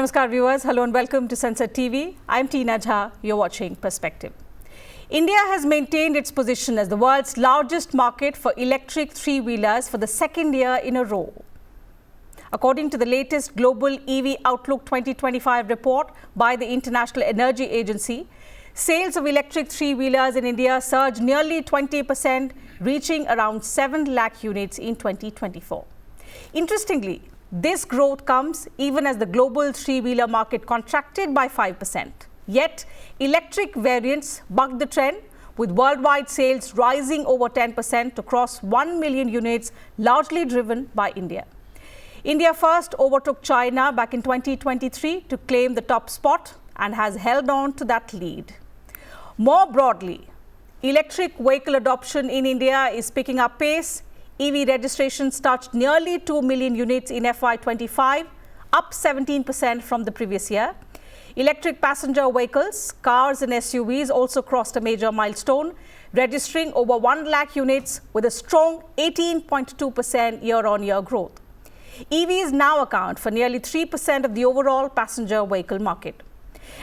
Namaskar viewers, hello and welcome to Sansad TV. I'm Tina Jha, you're watching Perspective. India has maintained its position as the world's largest market for electric three-wheelers for the second year in a row. According to the latest Global EV Outlook 2025 report by the International Energy Agency, sales of electric three-wheelers in India surged nearly 20%, reaching around 7 lakh units in 2024. Interestingly, this growth comes even as the global three-wheeler market contracted by 5%. Yet, electric variants bucked the trend, with worldwide sales rising over 10% to cross 1 million units, largely driven by India. India first overtook China back in 2023 to claim the top spot and has held on to that lead. More broadly, electric vehicle adoption in India is picking up pace. EV registrations touched nearly 2 million units in FY25, up 17% from the previous year. Electric passenger vehicles, cars and SUVs also crossed a major milestone, registering over 1 lakh units with a strong 18.2% year-on-year growth. EVs now account for nearly 3% of the overall passenger vehicle market.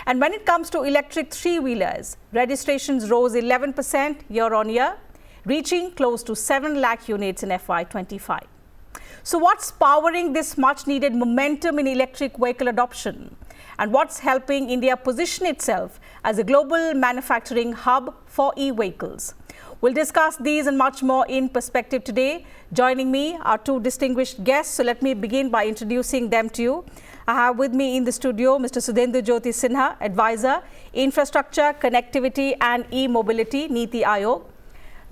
And when it comes to electric three-wheelers, registrations rose 11% year-on-year, reaching close to 7 lakh units in FY25. So what's powering this much-needed momentum in electric vehicle adoption? And what's helping India position itself as a global manufacturing hub for e-vehicles? We'll discuss these and much more in Perspective today. Joining me are two distinguished guests. So let me begin by introducing them to you. I have with me in the studio Mr. Sudhendu Jyoti Sinha, Advisor, Infrastructure, Connectivity and E-Mobility, Niti Aayog.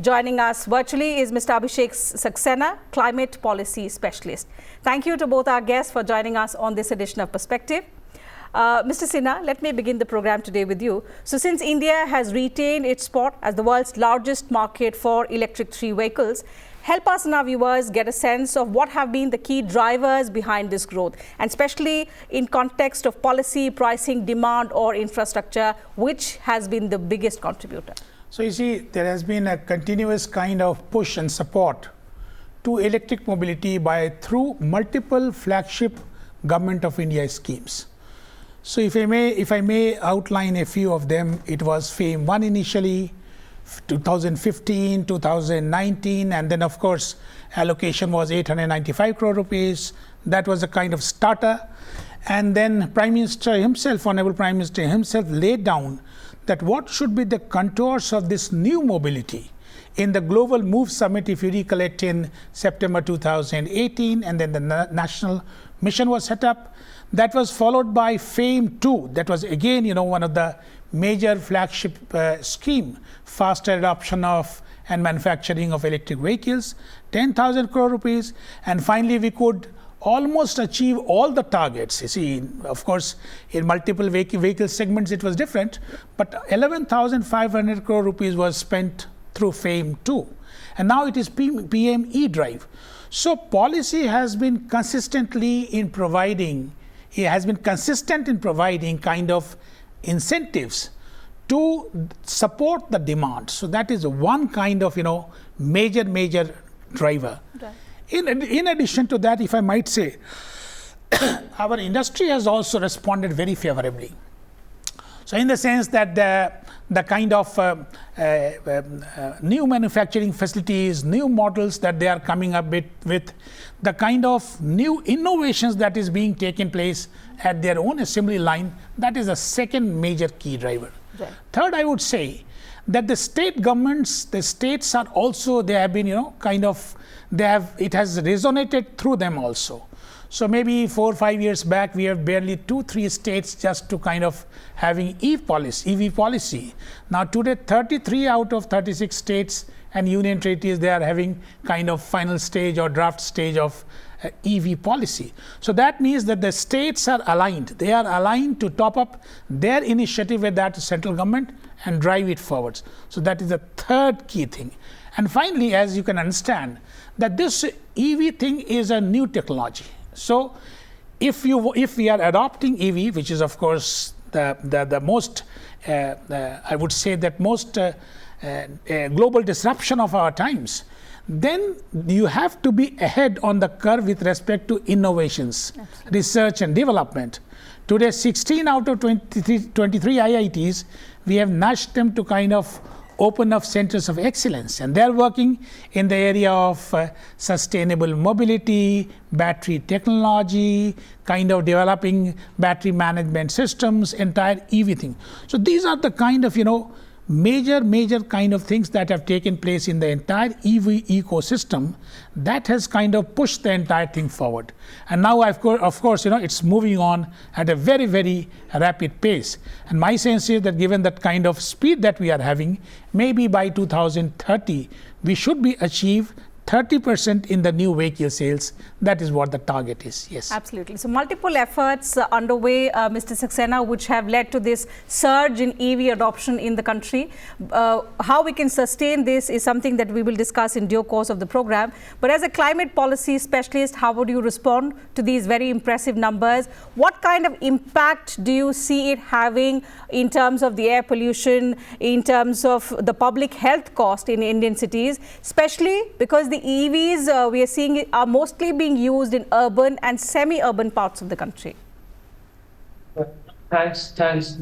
Joining us virtually is Mr. Abhishek Saxena, Climate Policy Specialist. Thank you to both our guests for joining us on this edition of Perspective. Mr. Sinha, let me begin the program today with you. So since India has retained its spot as the world's largest market for electric three vehicles, help us and our viewers get a sense of what have been the key drivers behind this growth, and especially in context of policy, pricing, demand or infrastructure, which has been the biggest contributor. So you see, there has been a continuous kind of push and support to electric mobility through multiple flagship Government of India schemes. So if I may outline a few of them, it was FAME-1 initially, 2015, 2019, and then of course allocation was 895 crore rupees. That was a kind of starter. And then Prime Minister himself, Honorable Prime Minister himself, laid down that what should be the contours of this new mobility in the Global Move Summit, if you recollect, in September 2018, and then the national mission was set up. That was followed by FAME-2. That was again, one of the major flagship scheme, faster adoption of and manufacturing of electric vehicles, 10,000 crore rupees. And finally, we could almost achieve all the targets. You see, of course, in multiple vehicle segments, it was different, but 11,500 crore rupees was spent through FAME-2. And now it is PM-eDrive. So policy has been consistent in providing kind of incentives to support the demand. So that is one kind of, major driver. Right. In addition to that, if I might say, our industry has also responded very favorably. So in the sense that the kind of new manufacturing facilities, new models that they are coming up with, the kind of new innovations that is being taken place at their own assembly line, that is a second major key driver. Right. Third, I would say that the state governments, the states are also, they have been, it has resonated through them also. So maybe 4 or 5 years back, we have barely 2-3 states just to kind of having EV policy. Now today, 33 out of 36 states and union territories, they are having kind of final stage or draft stage of EV policy. So that means that the states are aligned. They are aligned to top up their initiative with that central government and drive it forwards. So that is the third key thing. And finally, as you can understand, that this EV thing is a new technology. So if we are adopting EV, which is of course the most, I would say that most global disruption of our times, then you have to be ahead on the curve with respect to innovations, research and development, Today, 16 out of 23 IITs, we have nudged them to kind of open up centers of excellence, and they're working in the area of sustainable mobility, battery technology, kind of developing battery management systems, entire EV thing. So these are the kind of, major kind of things that have taken place in the entire EV ecosystem that has kind of pushed the entire thing forward. And now, of course, it's moving on at a very, very rapid pace. And my sense is that given that kind of speed that we are having, maybe by 2030, we should be achieve 30% in the new vehicle sales. That is what the target is. Yes. Absolutely. So multiple efforts underway, Mr. Saxena, which have led to this surge in EV adoption in the country. How we can sustain this is something that we will discuss in due course of the program. But as a climate policy specialist, how would you respond to these very impressive numbers? What kind of impact do you see it having in terms of the air pollution, in terms of the public health cost in Indian cities, especially because the EVs we are seeing are mostly being used in urban and semi-urban parts of the country? Thanks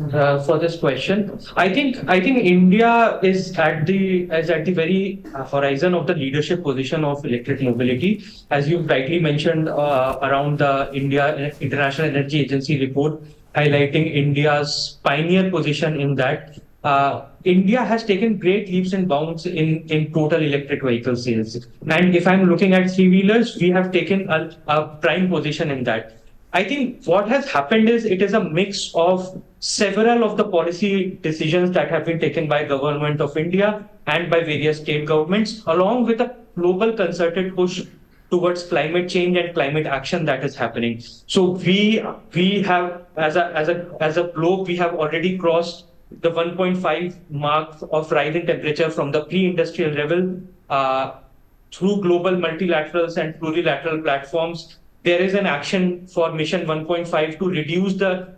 for this question. I think India is at the very horizon of the leadership position of electric mobility, as you rightly mentioned around the India International Energy Agency report highlighting India's pioneer position in that. India has taken great leaps and bounds in total electric vehicle sales. And if I'm looking at three-wheelers, we have taken a prime position in that. I think what has happened is it is a mix of several of the policy decisions that have been taken by Government of India and by various state governments, along with a global concerted push towards climate change and climate action that is happening. So we have, as a globe, we have already crossed the 1.5 mark of rise in temperature from the pre-industrial level through global multilaterals and plurilateral platforms. There is an action for Mission 1.5 to reduce the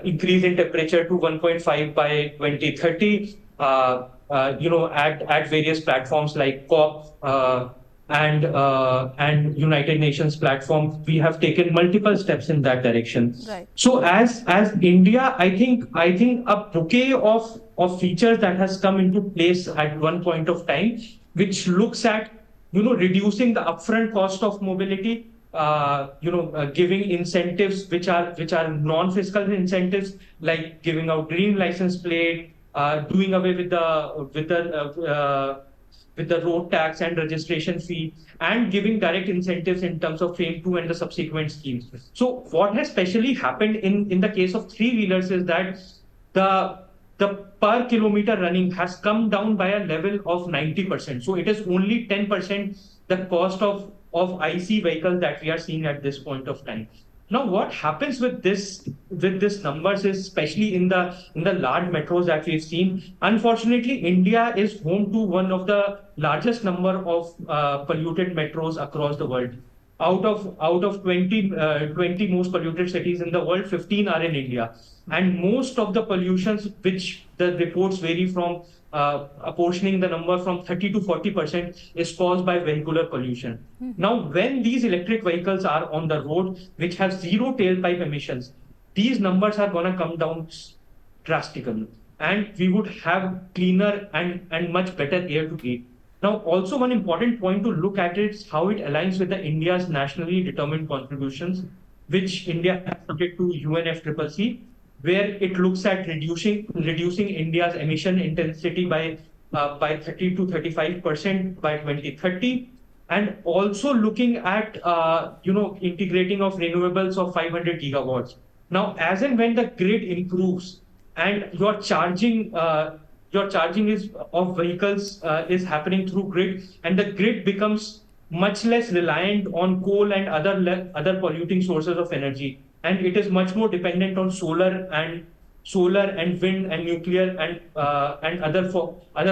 increase in temperature to 1.5 by 2030. At various platforms like COP and United Nations platform, we have taken multiple steps in that direction. Right. So as India, I think a bouquet of features that has come into place at one point of time, which looks at reducing the upfront cost of mobility, giving incentives which are non-fiscal incentives, like giving out green license plate, doing away with the road tax and registration fee, and giving direct incentives in terms of FAME 2 and the subsequent schemes. So what has specially happened in the case of three-wheelers is that the per kilometer running has come down by a level of 90%. So it is only 10% the cost of IC vehicles that we are seeing at this point of time. Now, what happens with this numbers is, especially in the large metros that we've seen, unfortunately, India is home to one of the largest number of polluted metros across the world. Out of 20 most polluted cities in the world, 15 are in India. And most of the pollutions, which the reports vary from apportioning the number from 30 to 40%, is caused by vehicular pollution. Mm-hmm. Now, when these electric vehicles are on the road, which have zero tailpipe emissions, these numbers are going to come down drastically. And we would have cleaner and much better air to breathe. Now, also one important point to look at is how it aligns with India's nationally determined contributions, which India has subject to UNFCCC, where it looks at reducing India's emission intensity by 30 to 35% by 2030, and also looking at integrating of renewables of 500 gigawatts. Now, as and when the grid improves and your charging is of vehicles is happening through grid, and the grid becomes much less reliant on coal and other polluting sources of energy, and it is much more dependent on solar and wind and nuclear and other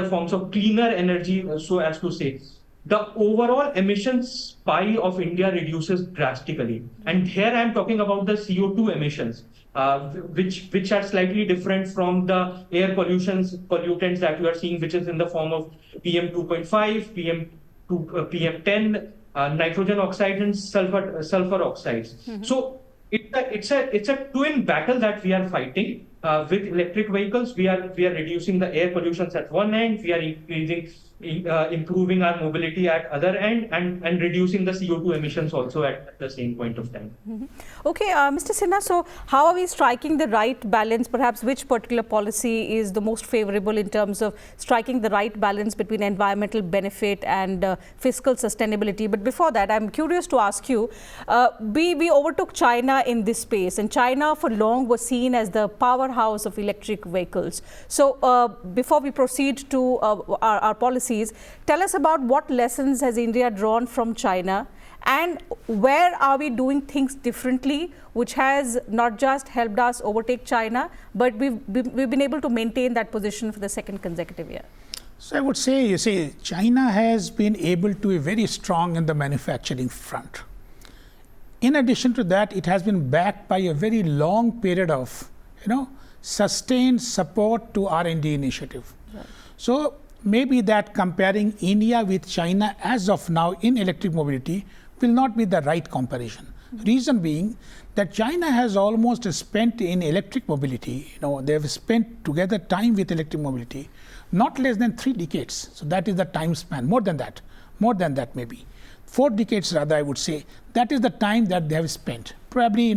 forms of cleaner energy, so as to say, the overall emissions pie of India reduces drastically. And here I am talking about the CO2 emissions, which are slightly different from the air pollutants that we are seeing, which is in the form of PM2.5, PM10, nitrogen oxides and sulfur oxides. Mm-hmm. So It's a twin battle that we are fighting. With electric vehicles, we are reducing the air pollution at one end, we are improving our mobility at other end, and reducing the CO2 emissions also at the same point of time. Okay, Mr. Sinha, so how are we striking the right balance? Perhaps which particular policy is the most favorable in terms of striking the right balance between environmental benefit and fiscal sustainability? But before that, I'm curious to ask you, we overtook China in this space, and China for long was seen as the powerhouse of electric vehicles. So before we proceed to our policies, tell us about what lessons has India drawn from China, and where are we doing things differently, which has not just helped us overtake China, but we've been able to maintain that position for the second consecutive year? So I would say, you see, China has been able to be very strong in the manufacturing front. In addition to that, it has been backed by a very long period of, sustained support to R&D initiative. Right. So maybe that comparing India with China as of now in electric mobility will not be the right comparison. Reason being that China has almost spent in electric mobility, they have spent together time with electric mobility, not less than 3 decades. So that is the time span, more than that maybe. 4 decades rather, I would say. That is the time that they have spent. Probably,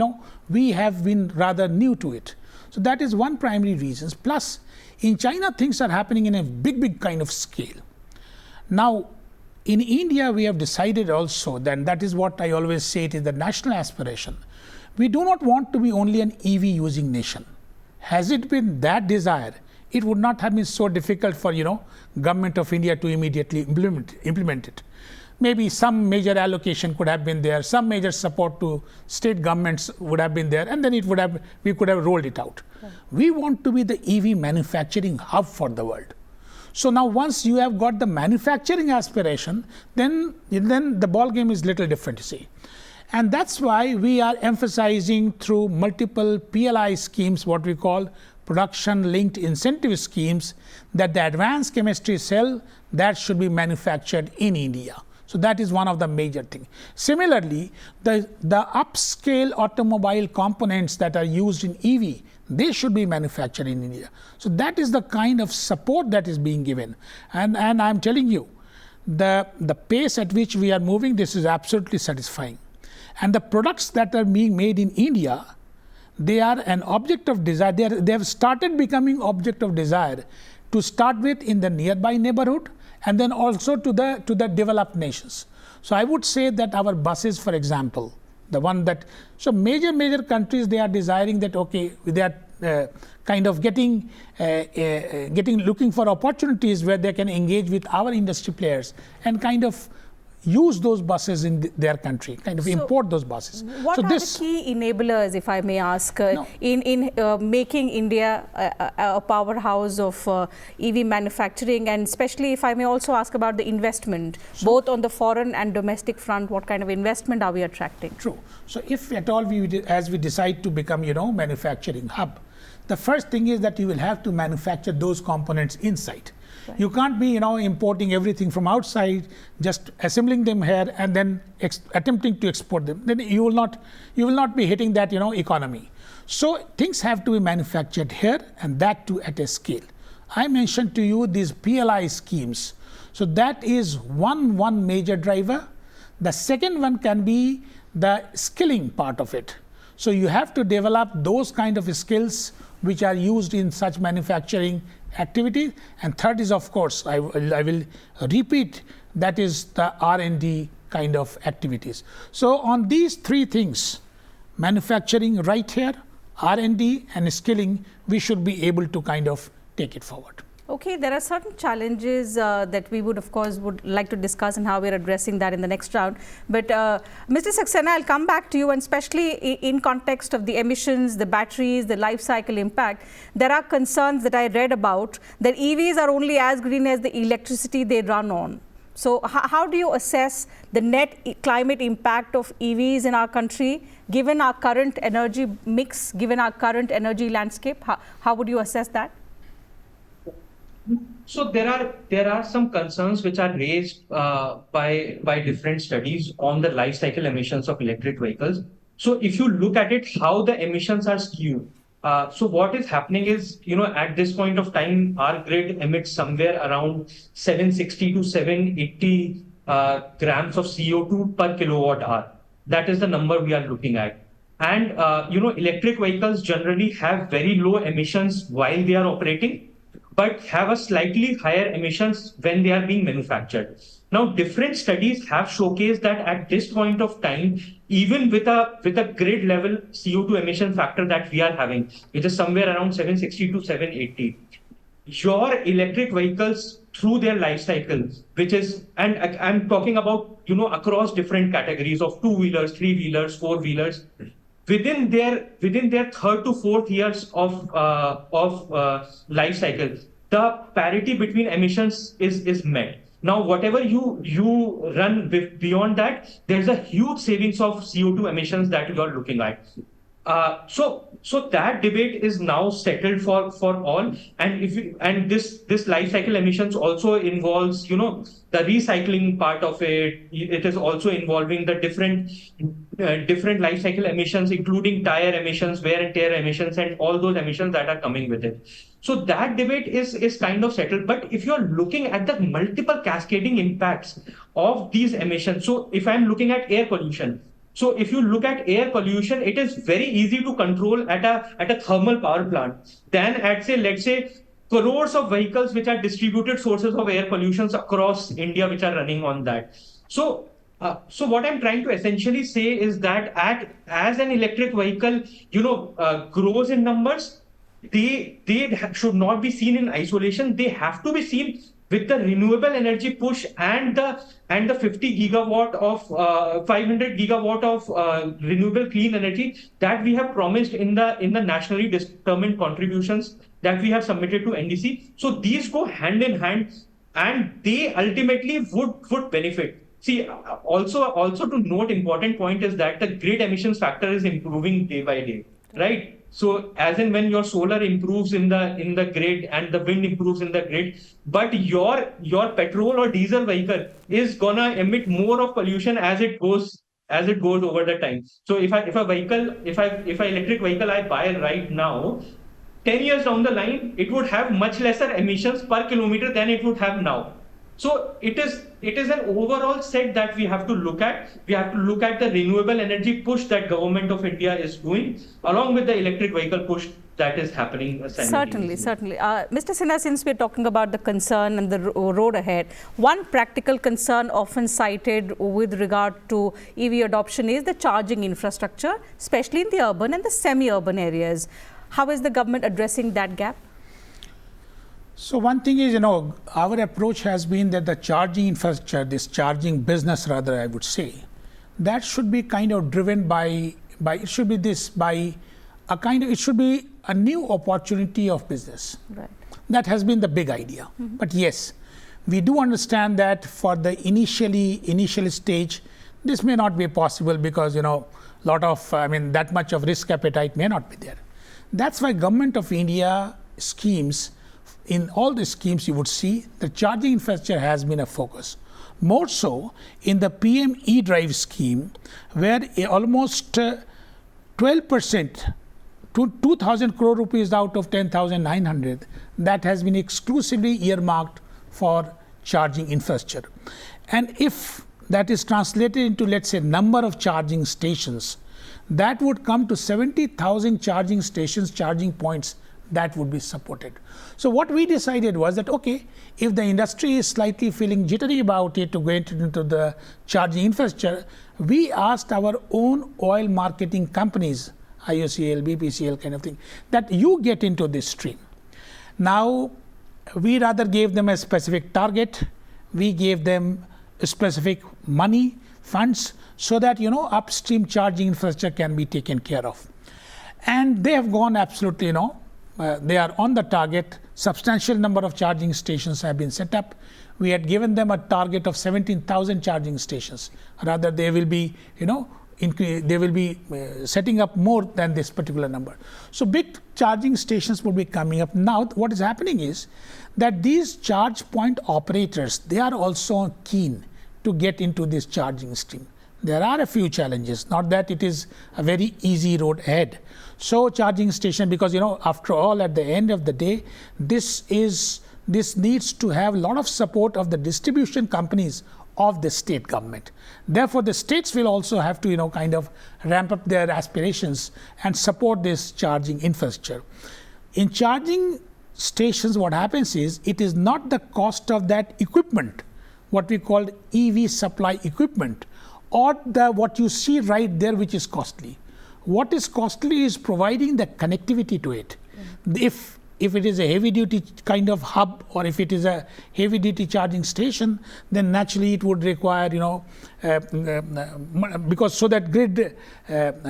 we have been rather new to it. So that is one primary reason. Plus, in China, things are happening in a big kind of scale. Now, in India, we have decided also that is what I always say, it is the national aspiration. We do not want to be only an EV using nation. Has it been that desire, it would not have been so difficult for, government of India to immediately implement it. Maybe some major allocation could have been there, some major support to state governments would have been there, and then we could have rolled it out. Right. We want to be the EV manufacturing hub for the world. So now once you have got the manufacturing aspiration, then the ball game is little different, you see. And that's why we are emphasizing through multiple PLI schemes, what we call production linked incentive schemes, that the advanced chemistry cell that should be manufactured in India. So that is one of the major things. Similarly, the upscale automobile components that are used in EV, they should be manufactured in India. So that is the kind of support that is being given. And I'm telling you, the pace at which we are moving, this is absolutely satisfying. And the products that are being made in India, they are an object of desire. They have started becoming object of desire to start with in the nearby neighborhood, and then also to the developed nations. So I would say that our buses, for example, the one that, so major countries, they are desiring that, okay, they are kind of looking for opportunities where they can engage with our industry players and kind of use those buses in their country, kind of import those buses. What are the key enablers, if I may ask, in making India a powerhouse of EV manufacturing, and especially if I may also ask about the investment, both on the foreign and domestic front, what kind of investment are we attracting? True. So if at all as we decide to become, manufacturing hub, the first thing is that you will have to manufacture those components inside. Right. You can't be, importing everything from outside, just assembling them here and then attempting to export them. Then you will not be hitting that, economy. So things have to be manufactured here, and that too at a scale. I mentioned to you these PLI schemes. So that is one major driver. The second one can be the skilling part of it. So you have to develop those kind of skills which are used in such manufacturing activity. And third is, of course, I will repeat, that is the R&D kind of activities. So on these 3 things, manufacturing right here, R&D and skilling, we should be able to kind of take it forward. Okay, there are certain challenges that we would like to discuss and how we're addressing that in the next round. But Mr. Saxena, I'll come back to you, and especially in context of the emissions, the batteries, the life cycle impact, there are concerns that I read about that EVs are only as green as the electricity they run on. So how do you assess the net climate impact of EVs in our country, given our current energy mix, given our current energy landscape? How would you assess that? So there are some concerns which are raised by different studies on the life cycle emissions of electric vehicles. So if you look at it, how the emissions are skewed. So what is happening is, at this point of time, our grid emits somewhere around 760 to 780 grams of CO2 per kilowatt hour. That is the number we are looking at. And, electric vehicles generally have very low emissions while they are operating, but have a slightly higher emissions when they are being manufactured. Now, different studies have showcased that at this point of time, even with a grid level CO2 emission factor that we are having, which is somewhere around 760 to 780, your electric vehicles through their life cycle, which is, and I'm talking about, across different categories of two-wheelers, three-wheelers, four-wheelers, within their third to fourth years of life cycle, the parity between emissions is met. Now, whatever you run beyond that, there's a huge savings of CO2 emissions that you are looking at. So that debate is now settled for all, and this life cycle emissions also involves the recycling part of it. It is also involving the different life cycle emissions, including tire emissions, wear and tear emissions, and all those emissions that are coming with it. So that debate is kind of settled. But if you're looking at the multiple cascading impacts of these emissions, so if I'm looking at air pollution. So if you look at air pollution, it is very easy to control at a thermal power plant than at, let's say, crores of vehicles which are distributed sources of air pollutions across India, which are running on that. So what I'm trying to essentially say is that as an electric vehicle, grows in numbers, they should not be seen in isolation. They have to be seen with the renewable energy push and the 50 gigawatt of 500 gigawatt of renewable clean energy that we have promised in the nationally determined contributions that we have submitted to NDC. So these go hand in hand, and they ultimately would benefit. See, also to note, important point is that the grid emissions factor is improving day by day, right? So as and when your solar improves in the grid and the wind improves in the grid, but your petrol or diesel vehicle is gonna emit more of pollution as it goes over the time. So if an electric vehicle I buy right now, 10 years down the line, it would have much lesser emissions per kilometer than it would have now. So it is an overall set that we have to look at. We have to look at the renewable energy push that Government of India is doing, along with the electric vehicle push that is happening simultaneously. Certainly. Mr. Sinha, since we're talking about the concern and the road ahead, one practical concern often cited with regard to EV adoption is the charging infrastructure, especially in the urban and the semi-urban areas. How is the government addressing that gap? So one thing is, our approach has been that the charging infrastructure, this charging business rather, I would say, that should be kind of driven by it should be a new opportunity of business. Right. That has been the big idea. Mm-hmm. But yes, we do understand that for the initial stage, this may not be possible because, that much of risk appetite may not be there. That's why Government of India schemes, in all the schemes you would see, the charging infrastructure has been a focus. More so in the PM-eDrive scheme, where almost 12%, 2,000 crore rupees out of 10,900, that has been exclusively earmarked for charging infrastructure. And if that is translated into, let's say, number of charging stations, that would come to 70,000 charging stations, charging points that would be supported. So what we decided was that, okay, if the industry is slightly feeling jittery about it to go into the charging infrastructure, we asked our own oil marketing companies, IOCL, BPCL kind of thing, that you get into this stream. Now, we rather gave them a specific target. We gave them a specific money, funds, so that, upstream charging infrastructure can be taken care of. And they have gone absolutely, they are on the target. Substantial number of charging stations have been set up. We had given them a target of 17,000 charging stations. Rather, they will be, setting up more than this particular number. So big charging stations will be coming up. Now, what is happening is that these charge point operators, they are also keen to get into this charging stream. there are a few challenges, not that it is a very easy road ahead. So charging station, because after all, at the end of the day, this needs to have a lot of support of the distribution companies of the state government. Therefore, the states will also have to kind of ramp up their aspirations and support this charging infrastructure. In charging stations, what happens is, it is not the cost of that equipment, what we call EV supply equipment, or what you see right there, which is costly. What is costly is providing the connectivity to it. If it is a heavy duty kind of hub, or if it is a heavy duty charging station, then naturally it would require, because so that grid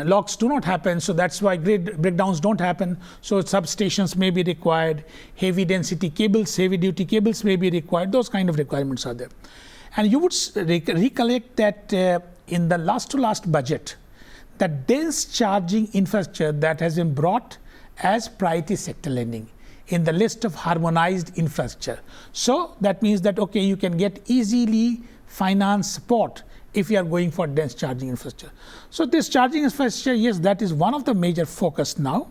locks do not happen, so that's why grid breakdowns don't happen. So substations may be required, heavy density cables, heavy duty cables may be required, those kind of requirements are there. And you would recollect that in the last budget, the dense charging infrastructure that has been brought as priority sector lending in the list of harmonized infrastructure. So that means that, okay, you can get easily finance support if you are going for dense charging infrastructure. So this charging infrastructure, yes, that is one of the major focus now.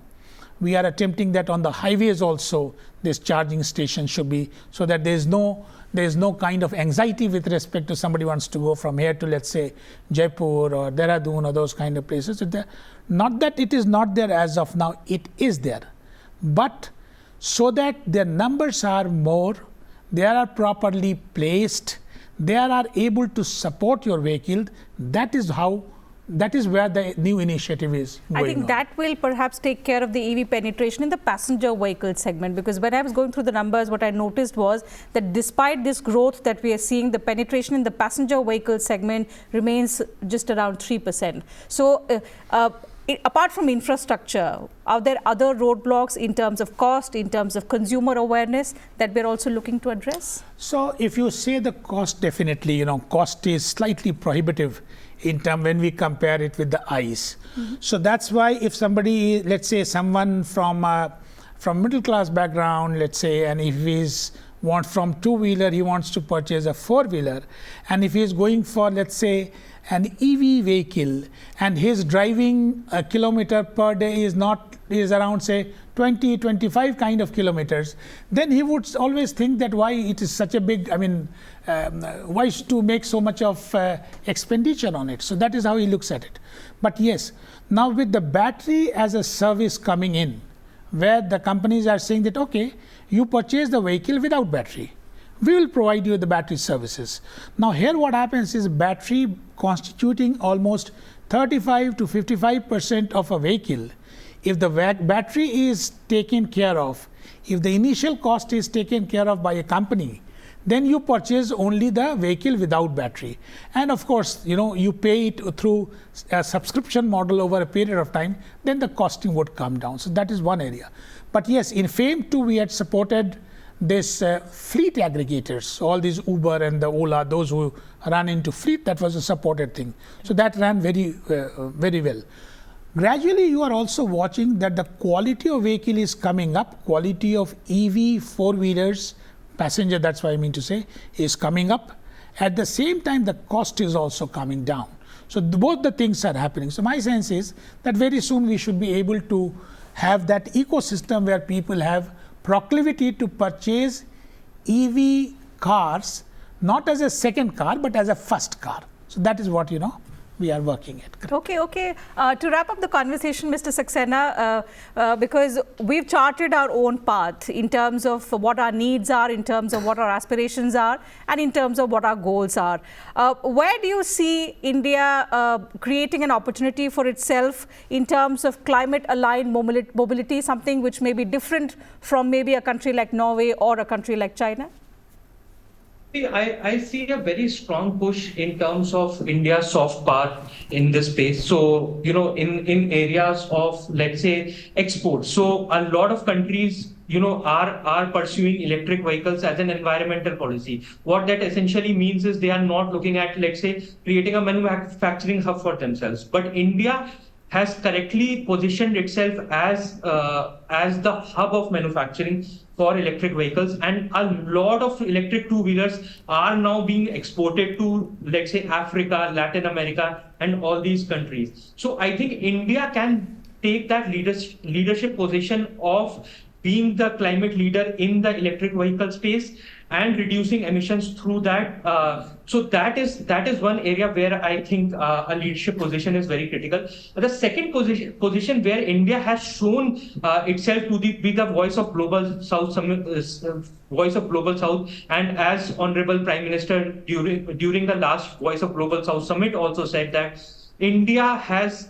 We are attempting that on the highways also, this charging station should be, so that there is no kind of anxiety with respect to somebody wants to go from here to, let's say, Jaipur or Dehradun or those kind of places. Not that it is not there as of now, it is there. But so that their numbers are more, they are properly placed, they are able to support your vehicle, that is where the new initiative is going I think on. that will perhaps take care of the EV penetration in the passenger vehicle segment, because when I was going through the numbers, what I noticed was that despite this growth that we are seeing, the penetration in the passenger vehicle segment remains just around 3%. So apart from infrastructure, are there other roadblocks in terms of cost, in terms of consumer awareness that we're also looking to address? So if you say the cost, definitely, cost is slightly prohibitive in term when we compare it with the ICE. So that's why if somebody, let's say someone from middle class background, let's say, and if he's from two-wheeler, he wants to purchase a four-wheeler, and if he's going for, let's say, an EV vehicle, and his driving a kilometer per day is around, say, 20-25 kind of kilometers, then he would always think that why it is such a big, why to make so much of expenditure on it. So that is how he looks at it. But yes, now with the battery as a service coming in, where the companies are saying that, okay, you purchase the vehicle without battery, we will provide you the battery services. Now here what happens is, battery constituting almost 35 to 55% of a vehicle. If the battery is taken care of, if the initial cost is taken care of by a company, then you purchase only the vehicle without battery. And of course, you pay it through a subscription model over a period of time, then the costing would come down. So that is one area. But yes, in FAME 2, we had supported this fleet aggregators, all these Uber and the Ola, those who run into fleet, that was a supported thing. So that ran very well. Gradually, you are also watching that the quality of vehicle is coming up, quality of EV four-wheelers, passenger, that's what I mean to say, is coming up. At the same time, the cost is also coming down. So both the things are happening. So my sense is that very soon we should be able to have that ecosystem where people have proclivity to purchase EV cars, not as a second car, but as a first car. So that is what, we are working at. Okay. To wrap up the conversation, Mr. Saxena, because we've charted our own path in terms of what our needs are, in terms of what our aspirations are, and in terms of what our goals are. Where do you see India creating an opportunity for itself in terms of climate-aligned mobility, something which may be different from maybe a country like Norway or a country like China? I see a very strong push in terms of India's soft power in this space. So, in areas of, let's say, exports. So a lot of countries, are pursuing electric vehicles as an environmental policy. What that essentially means is they are not looking at, let's say, creating a manufacturing hub for themselves. But India has correctly positioned itself as the hub of manufacturing for electric vehicles, and a lot of electric two-wheelers are now being exported to, let's say, Africa, Latin America, and all these countries. So I think India can take that leadership position of being the climate leader in the electric vehicle space and reducing emissions through that. So that is one area where I think a leadership position is very critical. The second position where India has shown itself to be the voice of global South voice of global South, and as Honorable Prime Minister during the last Voice of Global South summit also said that India has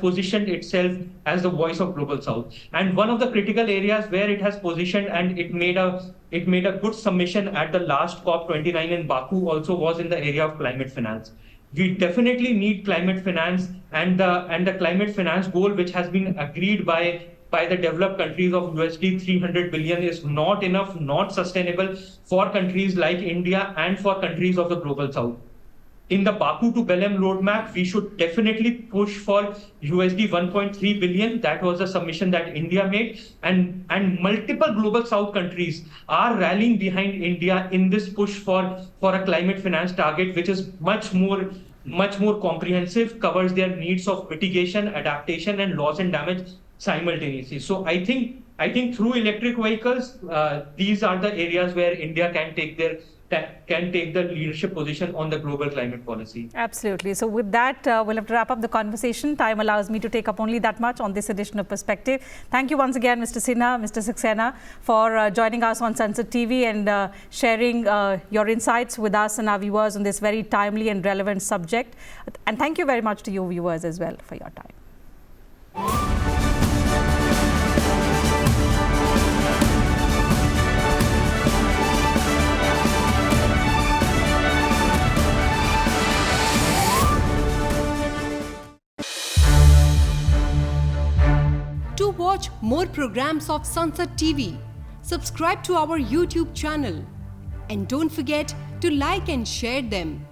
positioned itself as the voice of global South. And one of the critical areas where it has positioned, and it made a good submission at the last COP29 in Baku, also was in the area of climate finance. We definitely need climate finance, and the climate finance goal, which has been agreed by the developed countries of USD 300 billion, is not enough, not sustainable for countries like India and for countries of the global South. In the Baku to Belém roadmap, we should definitely push for USD 1.3 billion. That was a submission that India made, and multiple global South countries are rallying behind India in this push for a climate finance target, which is much more comprehensive, covers their needs of mitigation, adaptation, and loss and damage simultaneously. So I think through electric vehicles, these are the areas where India can take the leadership position on the global climate policy. Absolutely. So with that, we'll have to wrap up the conversation. Time allows me to take up only that much on this edition of Perspective. Thank you once again, Mr. Sinha, Mr. Saxena, for joining us on Sansad TV and sharing your insights with us and our viewers on this very timely and relevant subject. And thank you very much to you viewers as well for your time. To watch more programs of Sansad TV, subscribe to our YouTube channel and don't forget to like and share them.